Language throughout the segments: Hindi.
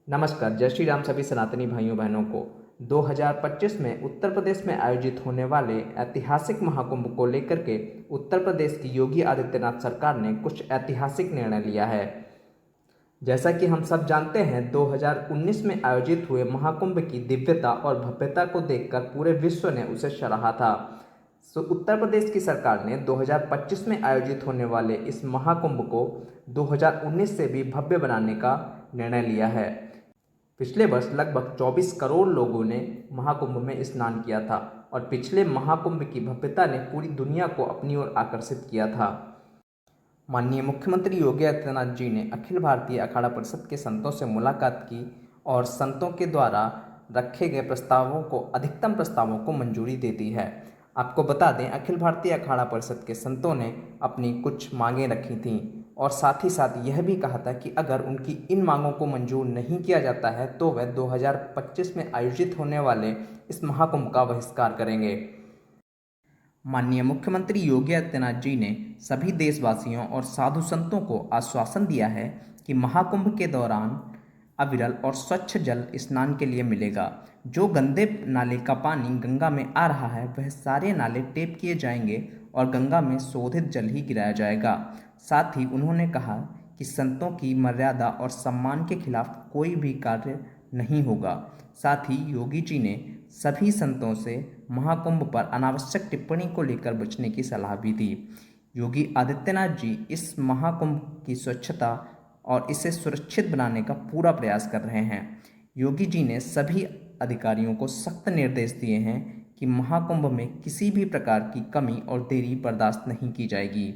नमस्कार, जय श्री राम सभी सनातनी भाइयों बहनों को। 2025 में उत्तर प्रदेश में आयोजित होने वाले ऐतिहासिक महाकुंभ को लेकर के उत्तर प्रदेश की योगी आदित्यनाथ सरकार ने कुछ ऐतिहासिक निर्णय लिया है। जैसा कि हम सब जानते हैं, 2019 में आयोजित हुए महाकुंभ की दिव्यता और भव्यता को देखकर पूरे विश्व ने उसे सराहा था। उत्तर प्रदेश की सरकार ने 2025 में आयोजित होने वाले इस महाकुंभ को 2019 से भी भव्य बनाने का निर्णय लिया है। पिछले वर्ष लगभग 24 करोड़ लोगों ने महाकुंभ में स्नान किया था और पिछले महाकुंभ की भव्यता ने पूरी दुनिया को अपनी ओर आकर्षित किया था। माननीय मुख्यमंत्री योगी आदित्यनाथ जी ने अखिल भारतीय अखाड़ा परिषद के संतों से मुलाकात की और संतों के द्वारा रखे गए अधिकतम प्रस्तावों को मंजूरी दे दी है। आपको बता दें, अखिल भारतीय अखाड़ा परिषद के संतों ने अपनी कुछ मांगें रखी थीं और साथ ही साथ यह भी कहा था कि अगर उनकी इन मांगों को मंजूर नहीं किया जाता है तो वह 2025 में आयोजित होने वाले इस महाकुंभ का बहिष्कार करेंगे। माननीय मुख्यमंत्री योगी आदित्यनाथ जी ने सभी देशवासियों और साधु संतों को आश्वासन दिया है कि महाकुंभ के दौरान अविरल और स्वच्छ जल स्नान के लिए मिलेगा। जो गंदे नाले का पानी गंगा में आ रहा है वह सारे नाले टेप किए जाएंगे और गंगा में शोधित जल ही गिराया जाएगा। साथ ही उन्होंने कहा कि संतों की मर्यादा और सम्मान के खिलाफ कोई भी कार्य नहीं होगा। साथ ही योगी जी ने सभी संतों से महाकुंभ पर अनावश्यक टिप्पणी को लेकर बचने की सलाह भी दी। योगी आदित्यनाथ जी इस महाकुंभ की स्वच्छता और इसे सुरक्षित बनाने का पूरा प्रयास कर रहे हैं। योगी जी ने सभी अधिकारियों को सख्त निर्देश दिए हैं कि महाकुंभ में किसी भी प्रकार की कमी और देरी बर्दाश्त नहीं की जाएगी।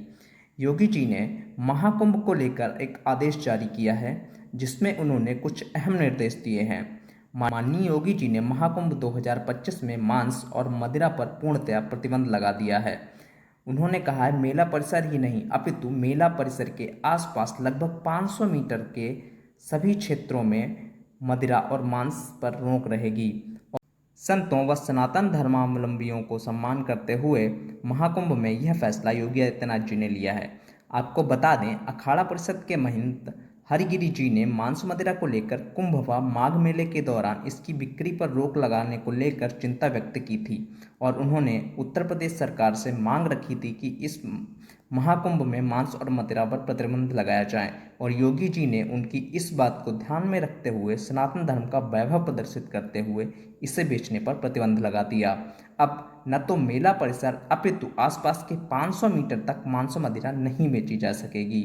योगी जी ने महाकुंभ को लेकर एक आदेश जारी किया है जिसमें उन्होंने कुछ अहम निर्देश दिए हैं। माननीय योगी जी ने महाकुंभ 2025 में मांस और मदिरा पर पूर्णतया प्रतिबंध लगा दिया है। उन्होंने कहा है मेला परिसर ही नहीं अपितु मेला परिसर के आसपास लगभग 500 मीटर के सभी क्षेत्रों में मदिरा और मांस पर रोक रहेगी। संतों व सनातन धर्मावलंबियों को सम्मान करते हुए महाकुंभ में यह फैसला योगी आदित्यनाथ जी ने लिया है। आपको बता दें, अखाड़ा परिषद के महंत हरिगिरि जी ने मांस मदिरा को लेकर कुंभ व माघ मेले के दौरान इसकी बिक्री पर रोक लगाने को लेकर चिंता व्यक्त की थी और उन्होंने उत्तर प्रदेश सरकार से मांग रखी थी कि इस महाकुंभ में मांस और मदिरा पर प्रतिबंध लगाया जाए और योगी जी ने उनकी इस बात को ध्यान में रखते हुए सनातन धर्म का वैभव प्रदर्शित करते हुए इसे बेचने पर प्रतिबंध लगा दिया। अब न तो मेला परिसर अपितु आसपास के 500 मीटर तक मांस मदिरा नहीं बेची जा सकेगी।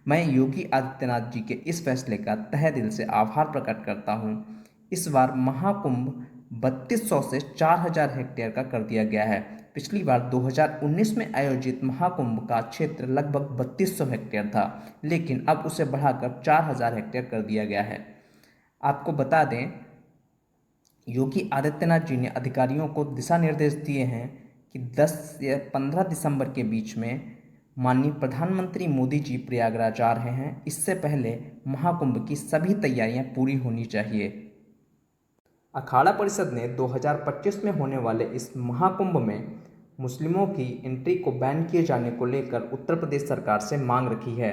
मैं योगी आदित्यनाथ जी के इस फैसले का तहे दिल से आभार प्रकट करता हूँ। इस बार महाकुंभ 3200 से 4000 हेक्टेयर का कर दिया गया है। पिछली बार 2019 में आयोजित महाकुंभ का क्षेत्र लगभग 3200 हेक्टेयर था, लेकिन अब उसे बढ़ाकर 4000 हेक्टेयर कर दिया गया है। आपको बता दें, योगी आदित्यनाथ जी ने अधिकारियों को दिशा निर्देश दिए हैं कि 10 या 15 दिसंबर के बीच में माननीय प्रधानमंत्री मोदी जी प्रयागराज आ रहे हैं। इससे पहले महाकुंभ की सभी तैयारियां पूरी होनी चाहिए। अखाड़ा परिषद ने 2025 में होने वाले इस महाकुंभ में मुस्लिमों की एंट्री को बैन किए जाने को लेकर उत्तर प्रदेश सरकार से मांग रखी है।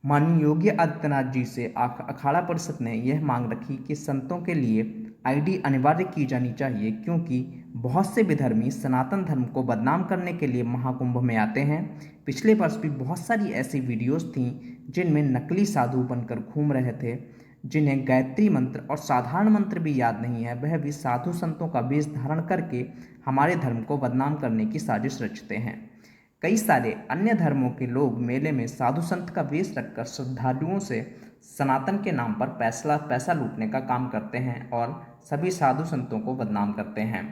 माननीय योगी आदित्यनाथ जी से अखाड़ा परिषद ने यह मांग रखी कि संतों के लिए आईडी अनिवार्य की जानी चाहिए, क्योंकि बहुत से विधर्मी सनातन धर्म को बदनाम करने के लिए महाकुंभ में आते हैं। पिछले वर्ष भी बहुत सारी ऐसी वीडियोस थीं जिनमें नकली साधु बनकर घूम रहे थे, जिन्हें गायत्री मंत्र और साधारण मंत्र भी याद नहीं है। वह भी साधु संतों का वेश धारण करके हमारे धर्म को बदनाम करने की साजिश रचते हैं। कई सारे अन्य धर्मों के लोग मेले में साधु संत का वेश रखकर श्रद्धालुओं से सनातन के नाम पर पैसा लूटने का काम करते हैं और सभी साधु संतों को बदनाम करते हैं।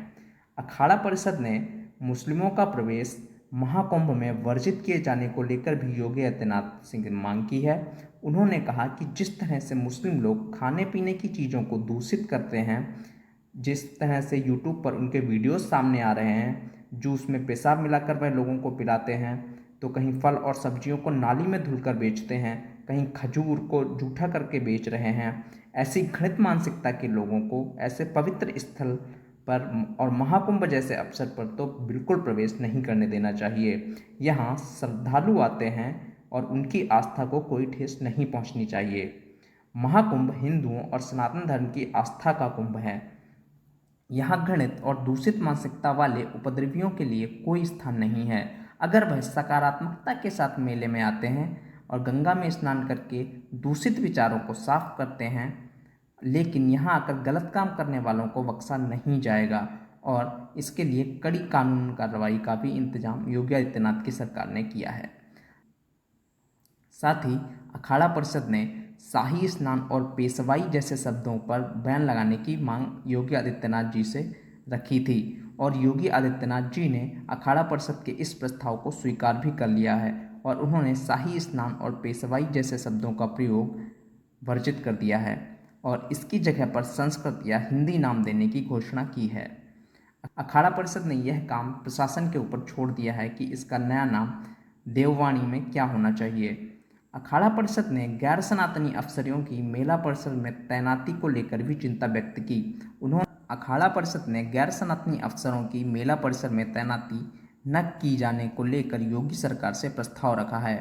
अखाड़ा परिषद ने मुस्लिमों का प्रवेश महाकुंभ में वर्जित किए जाने को लेकर भी योगी आदित्यनाथ सिंह ने मांग की है। उन्होंने कहा कि जिस तरह से मुस्लिम लोग खाने पीने की चीज़ों को दूषित करते हैं, जिस तरह से यूट्यूब पर उनके वीडियोस सामने आ रहे हैं, जूस में पेशाब मिलाकर वह लोगों को पिलाते हैं, तो कहीं फल और सब्जियों को नाली में धुलकर बेचते हैं, कहीं खजूर को जूठा करके बेच रहे हैं। ऐसी घृणित मानसिकता के लोगों को ऐसे पवित्र स्थल पर और महाकुंभ जैसे अवसर पर तो बिल्कुल प्रवेश नहीं करने देना चाहिए। यहाँ श्रद्धालु आते हैं और उनकी आस्था को कोई ठेस नहीं पहुँचनी चाहिए। महाकुंभ हिंदुओं और सनातन धर्म की आस्था का कुंभ है। यहाँ घृणित और दूषित मानसिकता वाले उपद्रवियों के लिए कोई स्थान नहीं है। अगर वह सकारात्मकता के साथ मेले में आते हैं और गंगा में स्नान करके दूषित विचारों को साफ करते हैं, लेकिन यहाँ आकर गलत काम करने वालों को बख्शा नहीं जाएगा और इसके लिए कड़ी कानून कार्रवाई का भी इंतजाम योगी आदित्यनाथ की सरकार ने किया है। साथ ही अखाड़ा परिषद ने शाही स्नान और पेशवाई जैसे शब्दों पर बैन लगाने की मांग योगी आदित्यनाथ जी से रखी थी और योगी आदित्यनाथ जी ने अखाड़ा परिषद के इस प्रस्ताव को स्वीकार भी कर लिया है और उन्होंने शाही स्नान और पेशवाई जैसे शब्दों का प्रयोग वर्जित कर दिया है और इसकी जगह पर संस्कृत या हिंदी नाम देने की घोषणा की है। अखाड़ा परिषद ने यह काम प्रशासन के ऊपर छोड़ दिया है कि इसका नया नाम देववाणी में क्या होना चाहिए। अखाड़ा परिषद ने गैर सनातनी अफसरों की मेला परिसर में तैनाती को लेकर भी चिंता व्यक्त की। अखाड़ा परिषद ने गैर सनातनी अफसरों की मेला परिसर में तैनाती न की जाने को लेकर योगी सरकार से प्रस्ताव रखा है।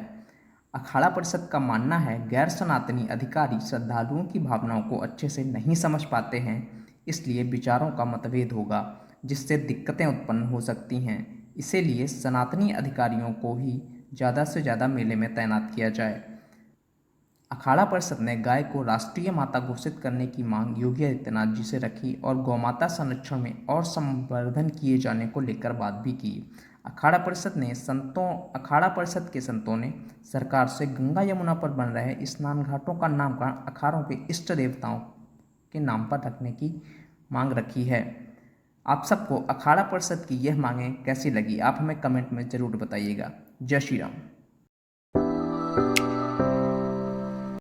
अखाड़ा परिषद का मानना है गैर सनातनी अधिकारी श्रद्धालुओं की भावनाओं को अच्छे से नहीं समझ पाते हैं, इसलिए विचारों का मतभेद होगा जिससे दिक्कतें उत्पन्न हो सकती हैं। इसीलिए सनातनी अधिकारियों को ही ज़्यादा से ज़्यादा मेले में तैनात किया जाए। अखाड़ा परिषद ने गाय को राष्ट्रीय माता घोषित करने की मांग योगी आदित्यनाथ जी से रखी और गौमाता संरक्षण में और संवर्धन किए जाने को लेकर बात भी की। अखाड़ा परिषद के संतों ने सरकार से गंगा यमुना पर बन रहे स्नान घाटों का नामकरण अखाड़ों के इष्ट देवताओं के नाम पर रखने की मांग रखी है। आप सबको अखाड़ा परिषद की यह मांगें कैसी लगी, आप हमें कमेंट में ज़रूर बताइएगा। जय श्री राम।